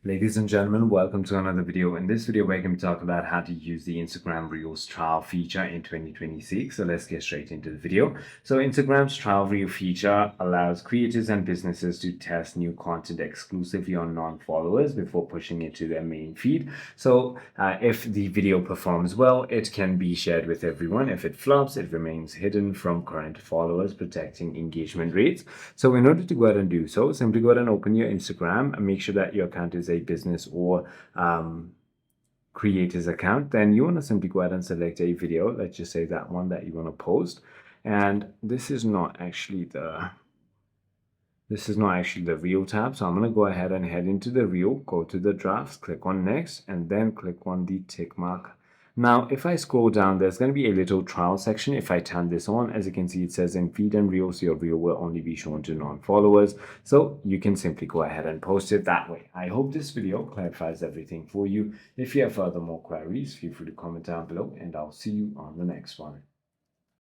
Ladies and gentlemen, welcome to another video. In this video, we're going to talk about how to use the Instagram Reels trial feature in 2026. So let's get straight into the video. So Instagram's trial reel feature allows creators and businesses to test new content exclusively on non-followers before pushing it to their main feed. So if the video performs well, it can be shared with everyone. If it flops, it remains hidden from current followers, protecting engagement rates. So in order to go ahead and do so, simply go ahead and open your Instagram and make sure that your account is a business or creators account. Then you want to simply go ahead and select a video. Let's just say that one that you want to post. And this is not actually the reel tab. So I'm going to go ahead and head into the reel, go to the drafts, click on next, and then click on the tick mark. Now, if I scroll down, there's going to be a little trial section. If I turn this on, as you can see, it says in feed and reels, your reel will only be shown to non-followers. So you can simply go ahead and post it that way. I hope this video clarifies everything for you. If you have further more queries, feel free to comment down below, and I'll see you on the next one.